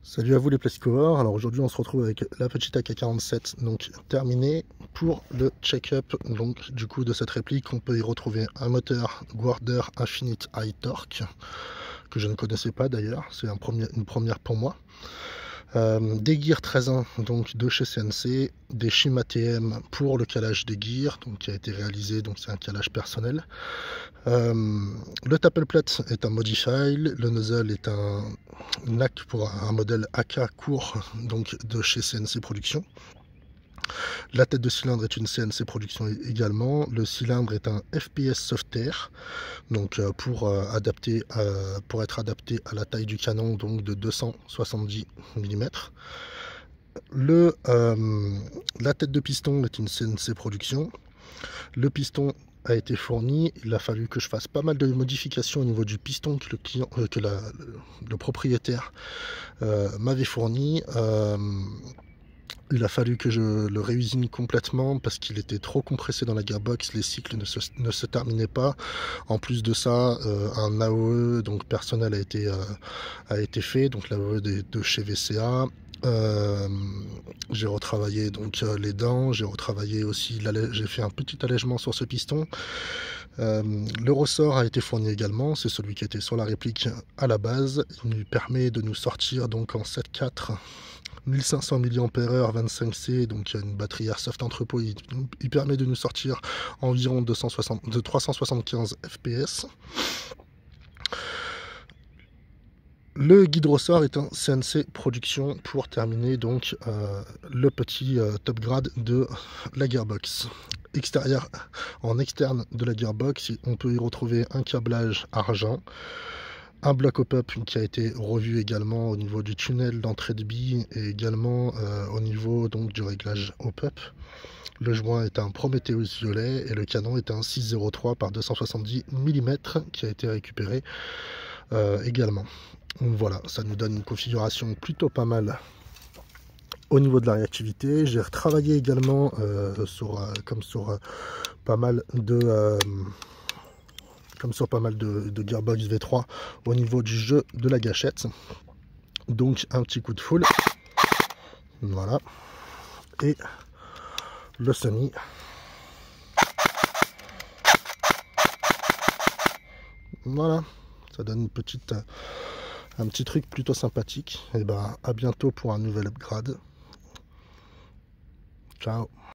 Salut à vous les Plasticovores. Alors aujourd'hui on se retrouve avec la petite AK-47 donc terminée pour le check-up donc du coup de cette réplique. On peut y retrouver un moteur Guarder Infinite High Torque que je ne connaissais pas d'ailleurs, c'est une première pour moi. Des gears 13.1 donc de chez CNC, des Shima TM pour le calage des gears donc qui a été réalisé, donc c'est un calage personnel. Le tappel plate est un Modify, le nozzle est un NAC pour un modèle AK court donc de chez CNC Production. La tête de cylindre est une CNC Production également. Le cylindre est un FPS Softair, donc pour être adapté à la taille du canon, donc de 270 mm. La tête de piston est une CNC Production. Le piston a été fourni. Il a fallu que je fasse pas mal de modifications au niveau du piston que le propriétaire m'avait fourni. Il a fallu que je le réusine complètement parce qu'il était trop compressé dans la gearbox, les cycles ne se terminaient pas. En plus de ça, un AOE donc personnel a été fait, donc l'AOE de chez VCA. J'ai retravaillé donc les dents, j'ai retravaillé aussi, j'ai fait un petit allègement sur ce piston. Le ressort a été fourni également, c'est celui qui était sur la réplique à la base. Il nous permet de nous sortir donc en 7.4 1500 mAh 25C, donc une batterie Airsoft entrepôt. Il permet de nous sortir environ de 375 fps. Le guide ressort est un CNC Production pour terminer donc le petit top grade de la gearbox. En externe de la gearbox, on peut y retrouver un câblage argent, un bloc hop-up qui a été revu également au niveau du tunnel d'entrée de billes et également au niveau donc du réglage hop-up. Le joint est un Prometheus violet et le canon est un 603 par 270 mm qui a été récupéré également. Donc voilà, ça nous donne une configuration plutôt pas mal au niveau de la réactivité. J'ai retravaillé également comme sur pas mal de gearbox V3 au niveau du jeu de la gâchette. Donc un petit coup de full, voilà, et le semi. Voilà, ça donne un petit truc plutôt sympathique. Et ben à bientôt pour un nouvel upgrade. Ciao.